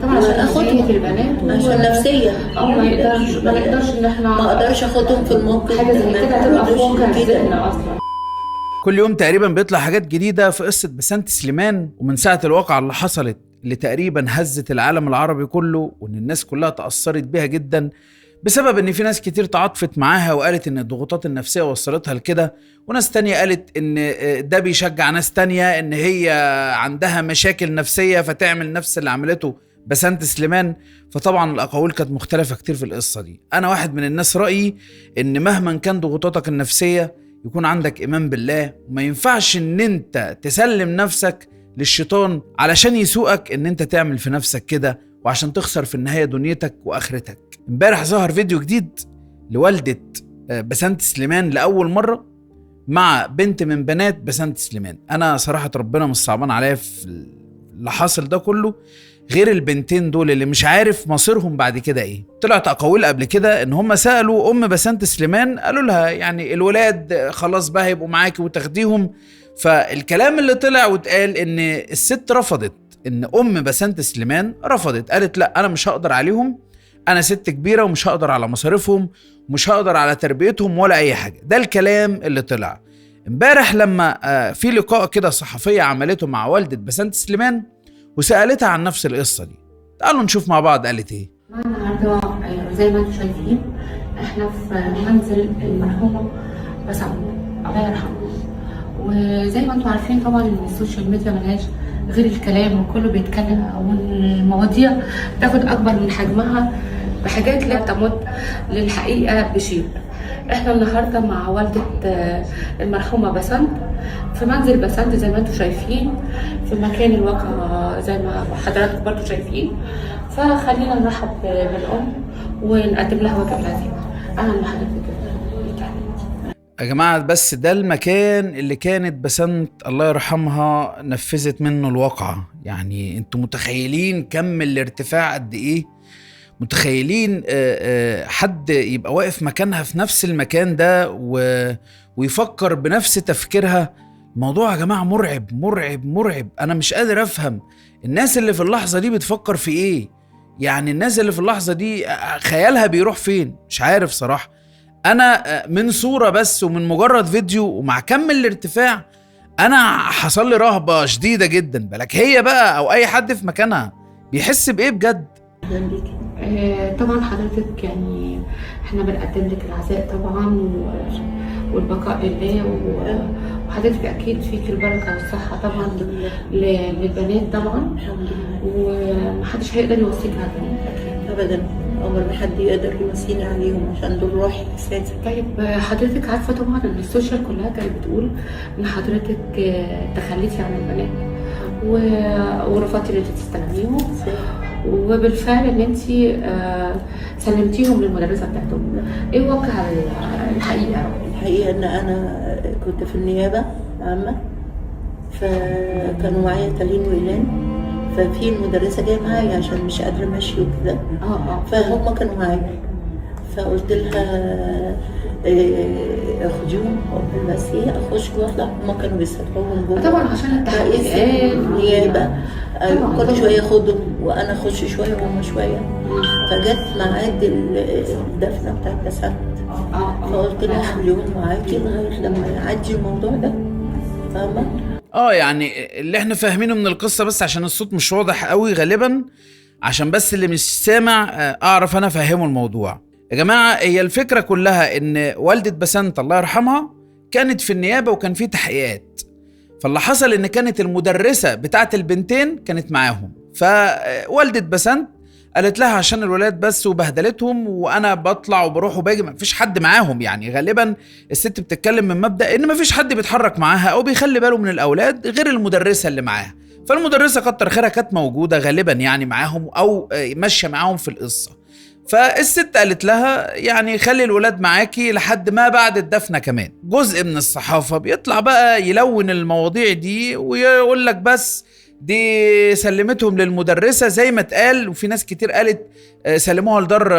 طبعا عشان اخدهم البنات عشان نفسيا ما نقدرش ان احنا ما اقدرش اخدهم في الموقف حاجه زي كده هتبقى فوق ذهننا اصلا. كل يوم تقريبا بيطلع حاجات جديدة في قصة بسنت سليمان، ومن ساعة الواقعة اللي حصلت اللي تقريبا هزت العالم العربي كله، وان الناس كلها تأثرت بيها جدا بسبب ان في ناس كتير تعاطفت معاها وقالت ان الضغوطات النفسية وصلتها لكده، وناس تانية قالت ان ده بيشجع ناس تانية ان هي عندها مشاكل نفسية فتعمل نفس اللي عملته بسنت سليمان. فطبعا الاقاويل كانت مختلفة كتير في القصة دي. انا واحد من الناس رأيي ان مهما كان ضغوطاتك النفسية يكون عندك إيمان بالله، وما ينفعش ان انت تسلم نفسك للشيطان علشان يسوقك ان انت تعمل في نفسك كده، وعشان تخسر في النهاية دنيتك واخرتك. امبارح ظهر فيديو جديد لوالدة بسنت سليمان لأول مرة مع بنت من بنات بسنت سليمان. انا صراحة ربنا مش صعبان عليا في اللي حاصل ده كله، غير البنتين دول اللي مش عارف مصيرهم بعد كده ايه. طلعت اقاويل قبل كده ان هم سالوا ام بسنت سليمان، قالوا لها يعني الولاد خلاص بقى هيبقوا معاكي وتاخديهم. فالكلام اللي طلع واتقال ان الست رفضت، ان ام بسنت سليمان رفضت، قالت لا انا مش هقدر عليهم، انا ست كبيره ومش هقدر على مصاريفهم، ومش هقدر على تربيتهم ولا اي حاجه. ده الكلام اللي طلع امبارح لما في لقاء كده صحفيه عملته مع والده بسنت سليمان وسألتها عن نفس القصة دي. تعالوا نشوف مع بعض قالت ايه. النهارده زي ما انتم شايفين احنا في منزل المرحومه بسنت الله يرحمها، وزي ما انتم عارفين طبعا ان السوشيال ميديا ملهاش غير الكلام، وكله بيتكلم، والمواضيع تاخد اكبر من حجمها بحاجات لا تمت للحقيقه بشيء. احنا النهارده مع والده المرحومه بسنت في منزل بسنت زي ما انتم شايفين في مكان الواقع زي ما حضراتكم برضه شايفين. فخلينا نرحب بالام ونقدم لها واجب العزيمه. اهلا بحضرتك يا جماعة، بس ده المكان اللي كانت بسنت الله يرحمها نفذت منه الواقعة. يعني انتوا متخيلين كم الارتفاع قد ايه؟ متخيلين حد يبقى واقف مكانها في نفس المكان ده ويفكر بنفس تفكيرها؟ الموضوع يا جماعة مرعب مرعب مرعب. انا مش قادر افهم الناس اللي في اللحظة دي بتفكر في ايه. يعني الناس اللي في اللحظة دي خيالها بيروح فين؟ مش عارف صراحة. انا من صورة بس ومن مجرد فيديو ومع كم الارتفاع انا حصل لي رهبة شديدة جدا. بالك هي بقى او اي حد في مكانها بيحس بايه بجد؟ طبعا حضرتك يعني احنا بنقدم لك العزاء طبعا والبقاء لله، وحضرتك اكيد فيك البركه والصحه طبعا للبنات طبعا، ومحدش هيقدر يوصيكها ابدا. عمر ما حد يقدر يوصيني عليهم عشان دول روحي اساسا. طيب حضرتك عارفه طبعا ان السوشيال كلها كانت بتقول ان حضرتك تخليتي عن البنات ورفضتي ان انت تستلميهم، وبالفعل ان انت سلمتيهم للمدرسه بتاعتهم. ايه واقع الحقيقه؟ الحقيقه ان انا كنت في النيابه عامه، فكانوا معايا تالين وإيلان، ففي المدرسه جايه معايا عشان مش قادره امشي وكده. فهم كانوا معايا، فقلت لها اخديهم بس ايه اخش واطلع. هم كانوا بيستدعوهم جوه طبعا عشان التحقيقات النيابه، كل شويه اخدهم وانا اخش شويه وهم شويه. فجت ميعاد الدفنه بتاعت بسنت، فقلت لها خليهم معاكي لغايه لما يعدي الموضوع ده. فاهمه؟ يعني اللي احنا فاهمينه من القصه، بس عشان الصوت مش واضح قوي غالبا، عشان بس اللي مش سامع اعرف انا فاهمه الموضوع. يا جماعه هي الفكره كلها ان والده بسنت الله يرحمها كانت في النيابه وكان في تحقيقات. فاللي حصل ان كانت المدرسه بتاعت البنتين كانت معاهم، فوالده بسنت قالت لها عشان الولاد بس وبهدلتهم وانا بطلع وبروح وباجي مفيش حد معاهم. يعني غالبا الست بتتكلم من مبدا ان مفيش حد بيتحرك معاها او بيخلي باله من الاولاد غير المدرسه اللي معاها. فالمدرسه كتر خيرها كانت موجوده غالبا يعني معاهم او ماشيه معاهم في القصه. فالست قالت لها يعني خلي الولاد معاكي لحد ما بعد الدفنه كمان. جزء من الصحافه بيطلع بقى يلون المواضيع دي ويقول لك بس دي سلمتهم للمدرسة زي ما اتقال، وفي ناس كتير قالت سلموها لدار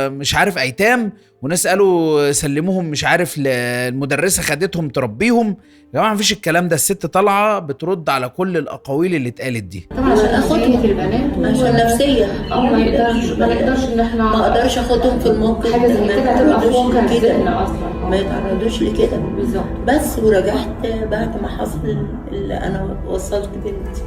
مش عارف ايتام، وناس قالوا سلموهم مش عارف للمدرسة خدتهم تربيهم. يا جماعة مفيش الكلام ده، الست طالعة بترد على كل الأقاويل اللي اتقالت دي. طبعا عشان اخدهم في البنات عشان نفسيا ما نقدرش ان احنا ما اقدرش اخدهم في الموقف حاجه زي كده هتبقى في واقع ذهننا اصلا، ما يتعرضوش لكده بالظبط. بس ورجعت بعد ما حصل اللي انا وصلت بنتي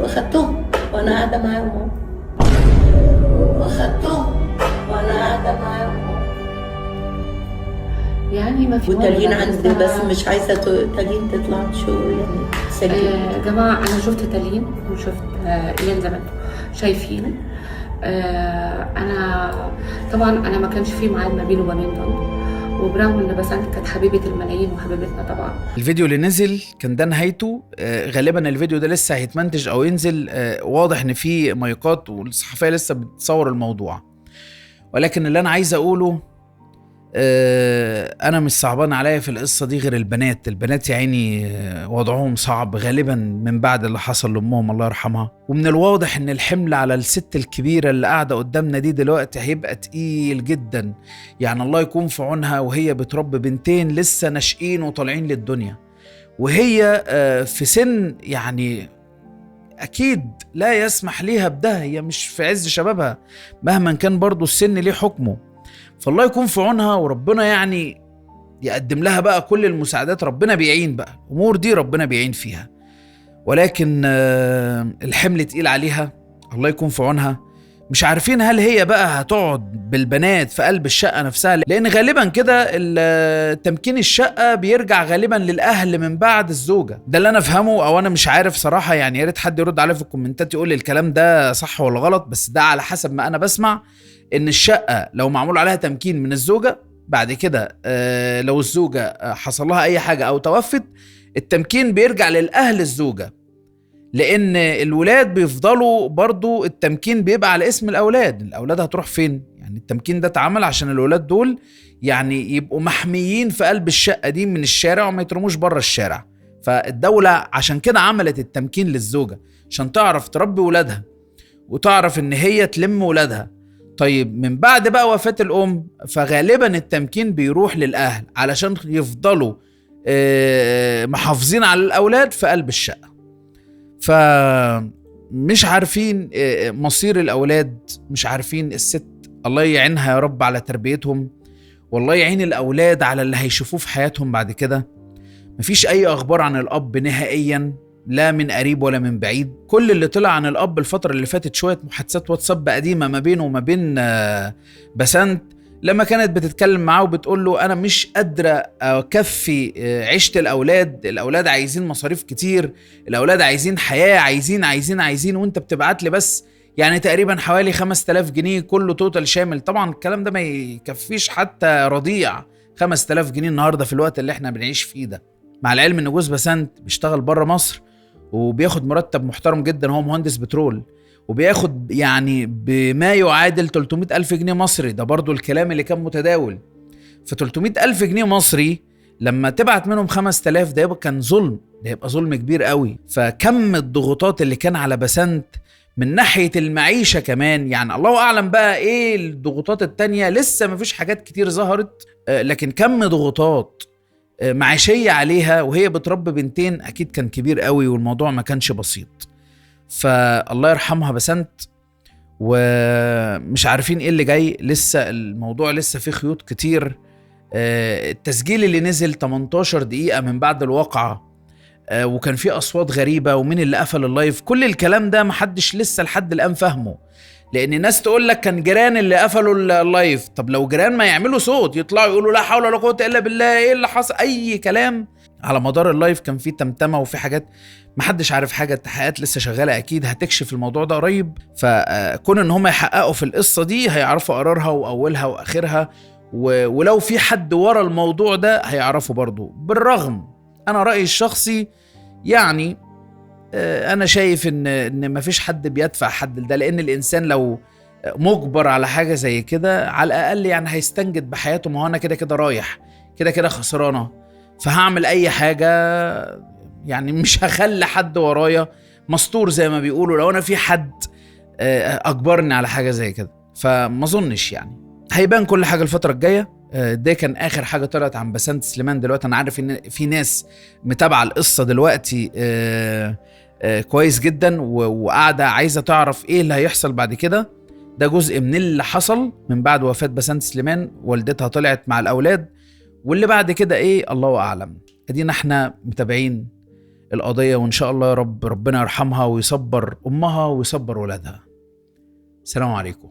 اخدتهم وانا قاعده معاهم، يعني ما في وتالين عندي بس مش عايزه تالين تطلع شو يعني يا جماعه انا شفت تالين وشفت ايلان زي ما انتم شايفين. انا طبعا انا ما كانش في ميعاد ما بيني وما بين طنط، وبرغم ان بسنت كانت حبيبه الملايين وحبيبتنا طبعا. الفيديو اللي نزل كان ده نهايته. غالبا الفيديو ده لسه هيتمنتج او ينزل. واضح ان في مايكات والصحفيه لسه بتصور الموضوع، ولكن اللي انا عايز اقوله انا مش صعبان عليا في القصه دي غير البنات يا عيني وضعهم صعب غالبا من بعد اللي حصل لامهم الله يرحمها. ومن الواضح ان الحمل على الست الكبيره اللي قاعده قدامنا دي دلوقتي هيبقى تقيل جدا، يعني الله يكون في عونها وهي بتربي بنتين لسه ناشئين وطالعين للدنيا، وهي في سن يعني اكيد لا يسمح ليها بده، هي مش في عز شبابها مهما كان برضو السن ليه حكمه. فالله يكون في عونها، وربنا يعني يقدم لها بقى كل المساعدات. ربنا بيعين بقى الامور دي، ربنا بيعين فيها، ولكن الحمل تقيل عليها. الله يكون في عونها. مش عارفين هل هي بقى هتقعد بالبنات في قلب الشقة نفسها، لان غالبا كده تمكين الشقة بيرجع غالبا للاهل من بعد الزوجة. ده اللي انا افهمه، او انا مش عارف صراحة، يعني يا ريت حد يرد عليا في الكومنتات يقول لي الكلام ده صح ولا غلط، بس ده على حسب ما انا بسمع ان الشقة لو معمول عليها تمكين من الزوجة بعد كده لو الزوجة حصل لها اي حاجة او توفت، التمكين بيرجع للاهل الزوجة، لان الولاد بيفضلوا برضو التمكين بيبقى على اسم الاولاد هتروح فين؟ يعني التمكين ده اتعمل عشان الولاد دول يعني يبقوا محميين في قلب الشقة دي من الشارع وما يترموش بره الشارع. فالدولة عشان كده عملت التمكين للزوجة عشان تعرف تربي ولادها وتعرف ان هي تلم ولادها. طيب من بعد بقى وفاة الام فغالبا التمكين بيروح للاهل علشان يفضلوا محافظين على الاولاد في قلب الشقة. فمش عارفين مصير الأولاد، مش عارفين الست الله يعينها يا رب على تربيتهم، والله يعين الأولاد على اللي هيشوفوه في حياتهم بعد كده. مفيش أي أخبار عن الأب نهائيا، لا من قريب ولا من بعيد. كل اللي طلع عن الأب الفترة اللي فاتت شوية محادثات واتساب قديمة ما بينه وما بين بسنت، لما كانت بتتكلم معاه وبتقول له أنا مش قادرة أكفي عيشة الأولاد عايزين مصاريف كتير، الأولاد عايزين حياة، عايزين وانت بتبعت لي بس يعني تقريبا حوالي 5000 جنيه كله توتال شامل. طبعا الكلام ده ما يكفيش حتى رضيع 5000 جنيه النهاردة في الوقت اللي احنا بنعيش فيه ده، مع العلم ان جوز بسنت بيشتغل بره مصر وبياخد مرتب محترم جدا، هو مهندس بترول وبياخد يعني بما يعادل 300,000 جنيه مصري. ده برضو الكلام اللي كان متداول. ف 300,000 جنيه مصري لما تبعت منهم 5000 ده يبقى كان ظلم، ده يبقى ظلم كبير قوي. فكم الضغوطات اللي كان على بسنت من ناحية المعيشة كمان، يعني الله أعلم بقى إيه الضغوطات التانية، لسه مفيش حاجات كتير ظهرت، لكن كم ضغوطات معيشية عليها وهي بتربي بنتين أكيد كان كبير قوي، والموضوع ما كانش بسيط. فالله يرحمها بسنت، ومش عارفين ايه اللي جاي، لسه الموضوع لسه فيه خيوط كتير. التسجيل اللي نزل 18 دقيقة من بعد الواقعة، وكان فيه أصوات غريبة ومين اللي قفل اللايف، كل الكلام ده محدش لسه لحد الآن فهمه، لأن الناس تقول لك كان جيران اللي قفلوا اللايف. طب لو جيران ما يعملوا صوت يطلعوا يقولوا لا حول ولا قوة إلا بالله، ايه اللي حصل؟ أي كلام. على مدار اللايف كان فيه تمتمة وفي حاجات محدش عارف حاجة، التحقيقات لسه شغالة أكيد هتكشف الموضوع ده قريب. فكون إن هم يحققوا في القصة دي هيعرفوا قرارها وأولها وآخرها، ولو في حد ورا الموضوع ده هيعرفوا برضو. بالرغم أنا رأيي الشخصي يعني أنا شايف إن مفيش حد بيدفع حد ده، لأن الإنسان لو مجبر على حاجة زي كده على الأقل يعني هيستنجد بحياته، ما هو أنا كده رايح كده خسرانة. فهعمل اي حاجة، يعني مش هخلي حد ورايا مستور زي ما بيقولوا لو انا في حد اجبرني على حاجة زي كده. فما اظنش يعني هيبان كل حاجة الفترة الجاية. ده كان اخر حاجة طلعت عن بسنت سليمان. دلوقتي انا عارف ان في ناس متابعة القصة دلوقتي كويس جدا وقاعدة عايزة تعرف ايه اللي هيحصل بعد كده. ده جزء من اللي حصل من بعد وفاة بسنت سليمان. والدتها طلعت مع الاولاد، واللي بعد كده ايه الله اعلم. ادينا احنا متابعين القضية، وان شاء الله يا رب ربنا يرحمها ويصبر امها ويصبر ولادها. السلام عليكم.